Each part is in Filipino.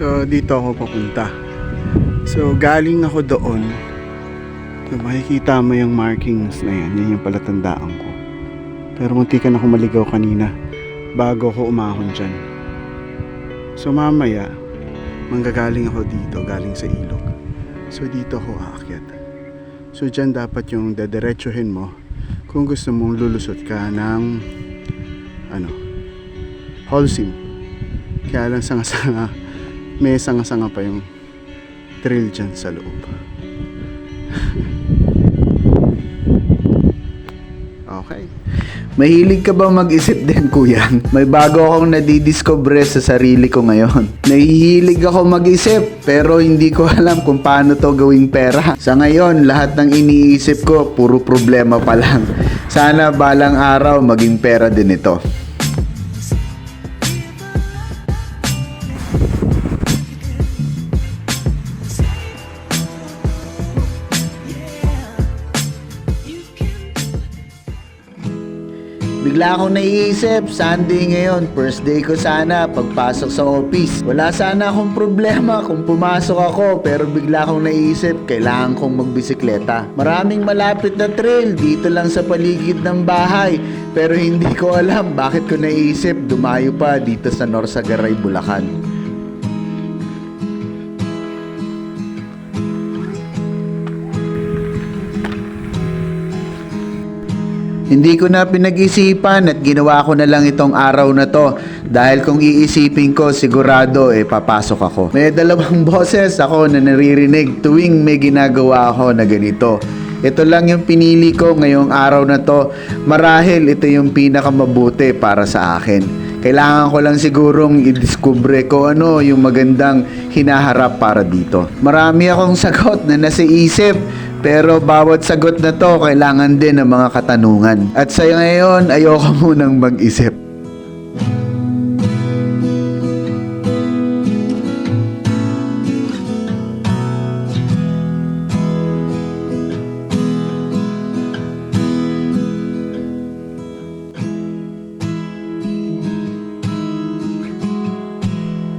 So dito ako papunta. So galing ako doon. So makikita mo yung markings na yan. Yan yung palatandaan ko. Pero muntikan ako maligaw kanina bago ako umahon dyan. So mamaya manggagaling ako dito, galing sa ilog. So dito ako aakyat. So dyan dapat yung dadiretsuhin mo kung gusto mong lulusot ka ng Holcim. Kaya lang sanga-sanga, may sanga-sanga pa yung trail dyan sa loob. Okay. Mahilig ka ba mag-isip din, kuya? May bago akong nadidiscover sa sarili ko ngayon. Nahihilig ako mag-isip pero hindi ko alam kung paano to gawing pera. Sa ngayon, lahat ng iniisip ko puro problema pa lang. Sana balang araw maging pera din ito. Bigla akong naiisip, Sunday ngayon, first day ko sana pagpasok sa office. Wala sana akong problema kung pumasok ako, pero bigla akong naiisip, kailangan kong magbisikleta. Maraming malapit na trail dito lang sa paligid ng bahay, pero hindi ko alam bakit ko naiisip dumayo pa dito sa Norsagaray, Bulacan. Hindi ko na pinag-isipan at ginawa ko na lang itong araw na to dahil kung iisipin ko sigurado papasok ako. May dalawang boses ako na naririnig tuwing may ginagawa ako na ganito. Ito lang yung pinili ko ngayong araw na to. Marahil ito yung pinakamabuti para sa akin. Kailangan ko lang sigurong i-discover ko ano yung magandang hinaharap para dito. Marami akong sagot na nasa isip. Pero bawat sagot na to, kailangan din ng mga katanungan. At sa ngayon, ayoko munang mag-isip.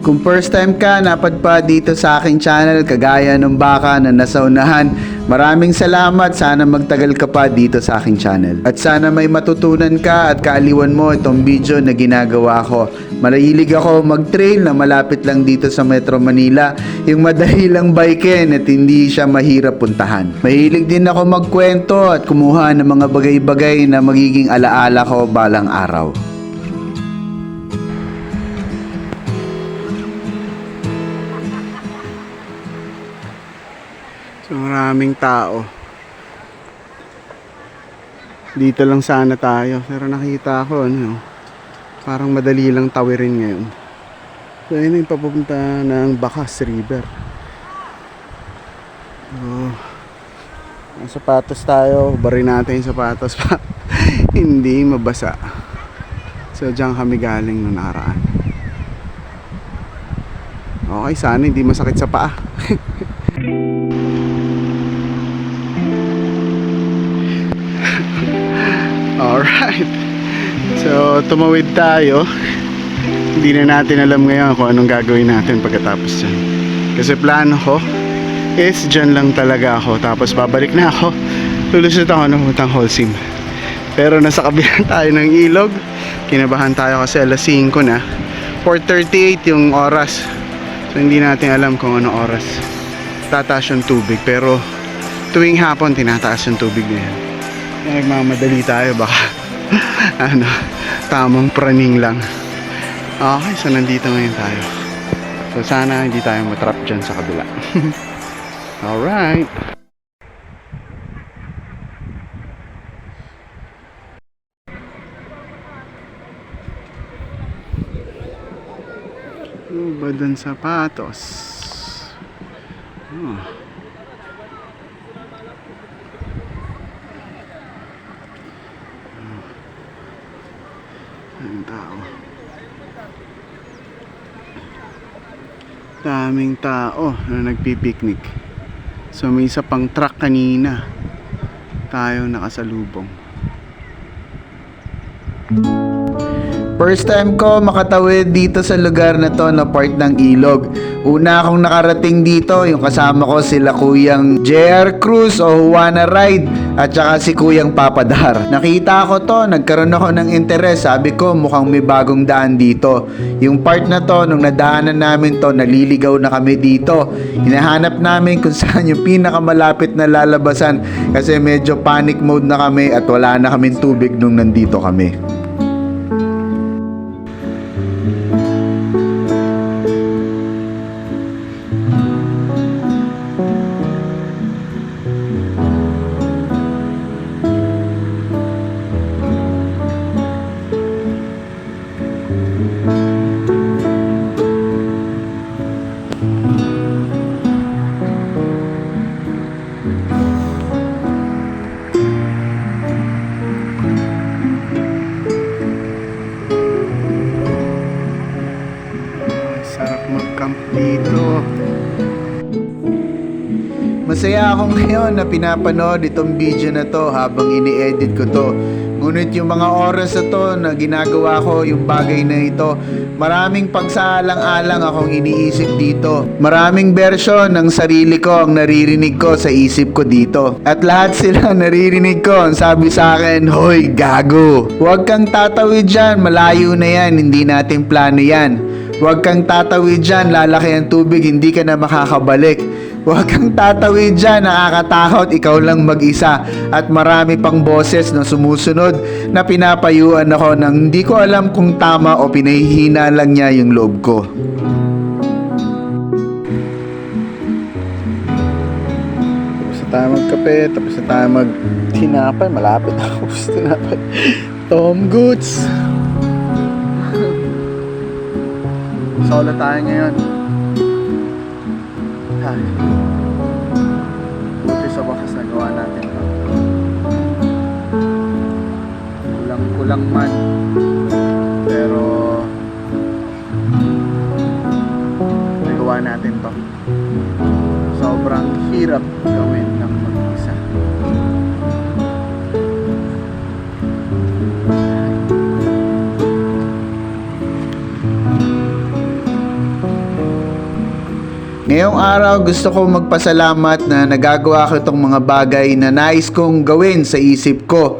Kung first time ka napadpad dito sa aking channel kagaya ng baka na nasa unahan, maraming salamat. Sana magtagal ka pa dito sa aking channel. At sana may matutunan ka at kaaliwan mo itong video na ginagawa ko. Mahilig ako mag-trail na malapit lang dito sa Metro Manila. Yung madali lang biken at hindi siya mahirap puntahan. Mahilig din ako magkwento at kumuha ng mga bagay-bagay na magiging alaala ko balang araw. So maraming tao. Dito lang sana tayo. Pero nakita ko parang madali lang tawirin ngayon. So yun yung papunta ng Bacas River. So, ang sapatos tayo. Barin natin yung sapatos pa. Hindi mabasa. So dyan kami galing nung nakaraan. Okay, sana hindi masakit sa paa. Alright. So tumawid tayo. Hindi na natin alam ngayon kung anong gagawin natin pagkatapos dyan. Kasi plano ko is dyan lang talaga ako. Tapos babalik na ako. Lulusot ako ng utang Holcim. Pero nasa kabilang tayo ng ilog. Kinabahan tayo kasi alas 5 na. 4:38 yung oras. So hindi natin alam kung anong oras tataas yung tubig. Pero tuwing hapon tinataas yung tubig na yan. Nagmamadali tayo baka tamang praning lang. Okay, so nandito ngayon tayo. So sana hindi tayo matrap dyan sa kabila. Alright. Badan sapatos. Ang tao. Daming tao na nagpipiknik. So may isa pang truck kanina. Tayo nakasalubong. First time ko makatawid dito sa lugar na to na part ng ilog. Una akong nakarating dito, yung kasama ko sila Kuyang JR Cruz o Juana Ride at saka si Kuyang Papadar. Nakita ko to, nagkaroon ako ng interes. Sabi ko mukhang may bagong daan dito. Yung part na to, nung nadaanan namin to, naliligaw na kami dito. Hinahanap namin kung saan yung pinakamalapit na lalabasan kasi medyo panic mode na kami at wala na kaming tubig nung nandito kami. Sarap mag-camp dito. Masaya ako ngayon na pinapanood itong video na to habang ini-edit ko to. Ngunit yung mga oras na to na ginagawa ko yung bagay na ito, maraming pagsaalang-alang akong iniisip dito. Maraming version ng sarili ko ang naririnig ko sa isip ko dito. At lahat sila naririnig ko ang sabi sa akin, "Hoy, gago! Huwag kang tatawid dyan, malayo na yan, hindi natin plano yan. Huwag kang tatawid dyan, lalaki ang tubig, hindi ka na makakabalik. Huwag kang tatawid dyan, nakakatakot, ikaw lang mag-isa." At marami pang boses na sumusunod na pinapayuan ako nang hindi ko alam kung tama o pinahihina lang niya yung loob ko. Tapos na tayo magkape, tapos na tayo mag-tinapay. Malapit na ako sa tinapay. Tom Goods! Solo tayo ngayon. Ay. Buti sa wakas nagawa natin ito. Kulang man. Pero nagawa natin to. Sobrang hirap gawin ng mag-isa. Ngayong araw gusto ko magpasalamat na nagagawa ko itong mga bagay na nais kong gawin sa isip ko.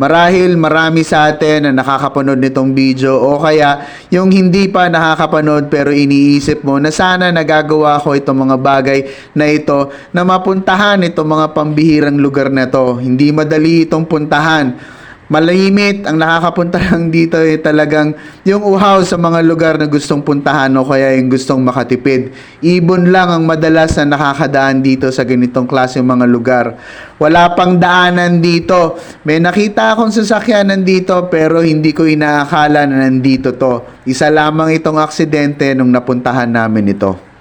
Marahil marami sa atin na nakakapanood nitong video o kaya yung hindi pa nakakapanood pero iniisip mo na sana nagagawa ko itong mga bagay na ito na mapuntahan itong mga pambihirang lugar na to. Hindi madali itong puntahan. Malimit ang nakakapunta lang dito talagang yung uhaw sa mga lugar na gustong puntahan o kaya yung gustong makatipid. Ibon lang ang madalas na nakakadaan dito sa ganitong klase mga lugar. Wala pang daanan dito. May nakita akong sasakyan nandito pero hindi ko inaakala na nandito to. Isa lamang itong aksidente nung napuntahan namin ito.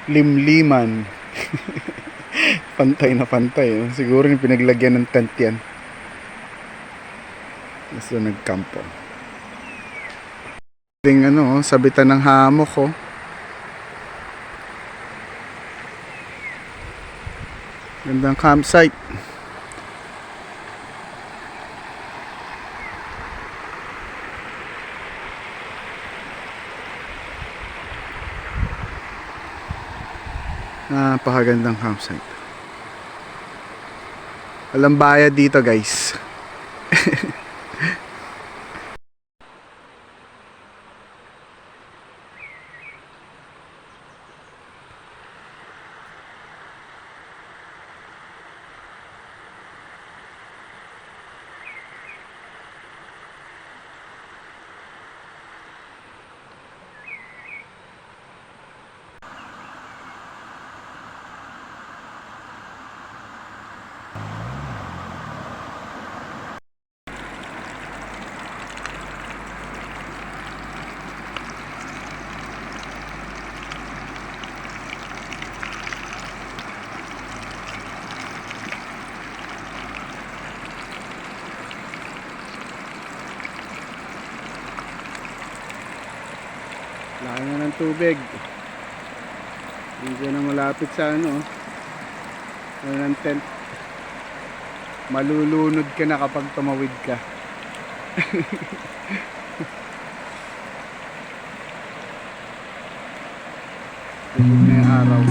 Limliman. Pantay na pantay. Siguro yung pinaglagyan ng tent yan. Basta nagkampo. Ting sabitan ng hamok ko. Gandang campsite. Napakagandang campsite. Walang bayad dito, guys. Laki na ng tubig. Hindi na malapit sa ano. Ano ng tent. Malulunod ka na kapag tumawid ka. Tubig na yung araw.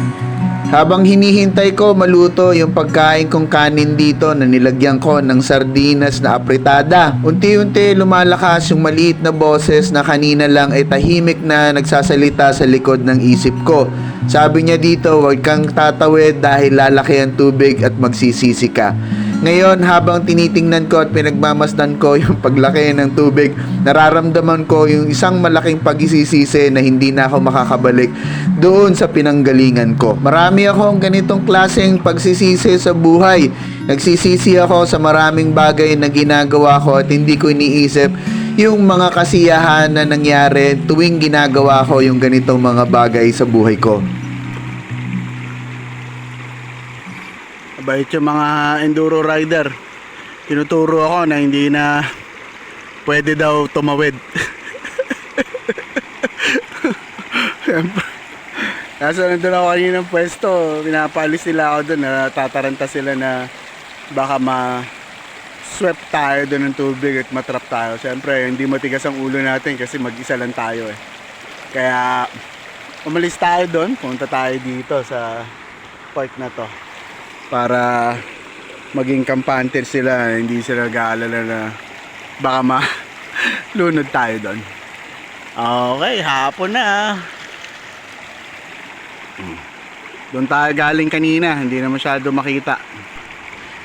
Habang hinihintay ko maluto yung pagkain kong kanin dito na nilagyan ko ng sardinas na apritada, unti-unti lumalakas yung maliit na boses na kanina lang ay tahimik na nagsasalita sa likod ng isip ko. Sabi niya dito, huwag kang tatawid dahil lalaki ang tubig at magsisisi ka. Ngayon, habang tinitingnan ko at pinagmamasdan ko yung paglaki ng tubig, nararamdaman ko yung isang malaking pagsisisi na hindi na ako makakabalik doon sa pinanggalingan ko. Marami akong ganitong klaseng pagsisisi sa buhay. Nagsisisi ako sa maraming bagay na ginagawa ko at hindi ko iniisip yung mga kasiyahan na nangyari tuwing ginagawa ko yung ganitong mga bagay sa buhay ko. Mabait yung mga enduro rider. Tinuturo ako na hindi na pwede daw tumawid. Kaso nandun ako kaninang pwesto, pinapaalis nila ako doon, natataranta sila na baka ma-swept tayo doon ng tubig at matrap tayo. Siyempre, hindi matigas ang ulo natin kasi mag-isa lang tayo eh. Kaya, umalis tayo doon, punta tayo dito sa park na to. Para maging kampante sila, hindi sila nag-aalala na baka ma-lunod tayo doon. Okay, hapon na. Doon tayo galing kanina, hindi na masyado makita.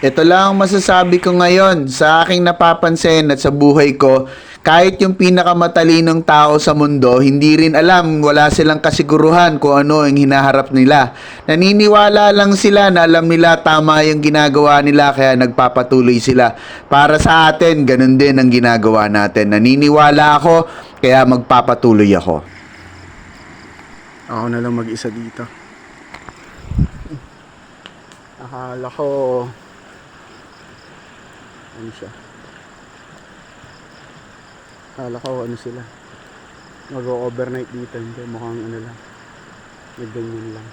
Ito lang ang masasabi ko ngayon sa aking napapansin at sa buhay ko. Kahit yung pinakamatalinong tao sa mundo, hindi rin alam, wala silang kasiguruhan kung ano ang hinaharap nila. Naniniwala lang sila na alam nila tama yung ginagawa nila kaya nagpapatuloy sila. Para sa atin, ganun din ang ginagawa natin. Naniniwala ako kaya magpapatuloy ako. Ako na lang mag-isa dito. Akala ko ano siya? Akala ko ano sila, mag-overnight dito. Hindi, mukhang ano lang, ganyan lang.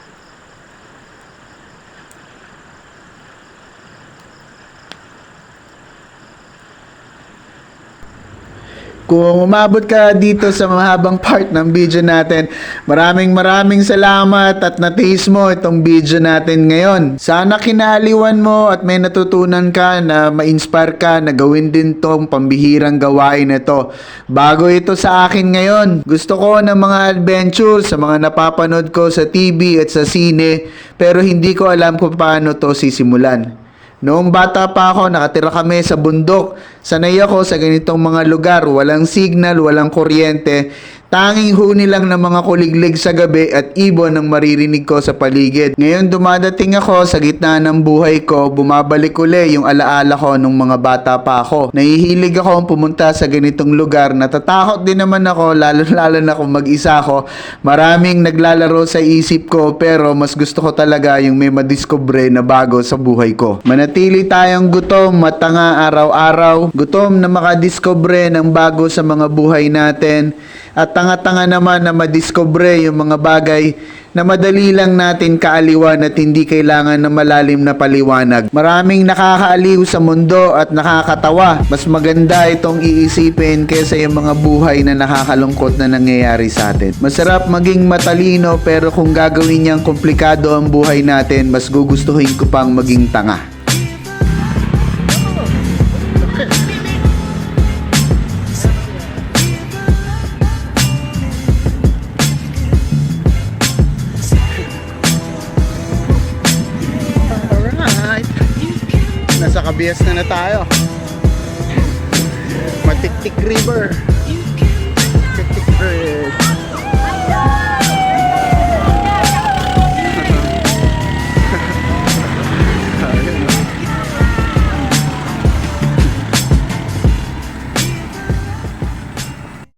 Kung umabot ka dito sa mahabang part ng video natin, maraming salamat at natiis mo itong video natin ngayon. Sana kinaliwan mo at may natutunan ka na ma-inspire ka na gawin din tong pambihirang gawain na ito. Bago ito sa akin ngayon, gusto ko ng mga adventures sa mga napapanood ko sa TV at sa sine, pero hindi ko alam kung paano to sisimulan. Noong bata pa ako, nakatira kami sa bundok. Sanay ako sa ganitong mga lugar, walang signal, walang kuryente. Tanging huni lang ng mga kuliglig sa gabi at ibon ang maririnig ko sa paligid. Ngayon dumadating ako sa gitna ng buhay ko, bumabalik uli yung alaala ko nung mga bata pa ako. Nahihilig ako pumunta sa ganitong lugar, natatakot din naman ako, lalo na kung mag-isa ako. Maraming naglalaro sa isip ko pero mas gusto ko talaga yung may madiscover na bago sa buhay ko. Manatili tayong gutom, matanga araw-araw, gutom na makadiscover ng bago sa mga buhay natin. At tanga-tanga naman na madiscover yung mga bagay na madali lang natin kaaliwan at hindi kailangan ng malalim na paliwanag. Maraming nakakaaliw sa mundo at nakakatawa. Mas maganda itong iisipin kaysa yung mga buhay na nakakalungkot na nangyayari sa atin. Masarap maging matalino pero kung gagawin niyang komplikado ang buhay natin, mas gugustuhin ko pang maging tanga. Nasa Kabias na tayo. Matiktik River. Matiktik Bridge.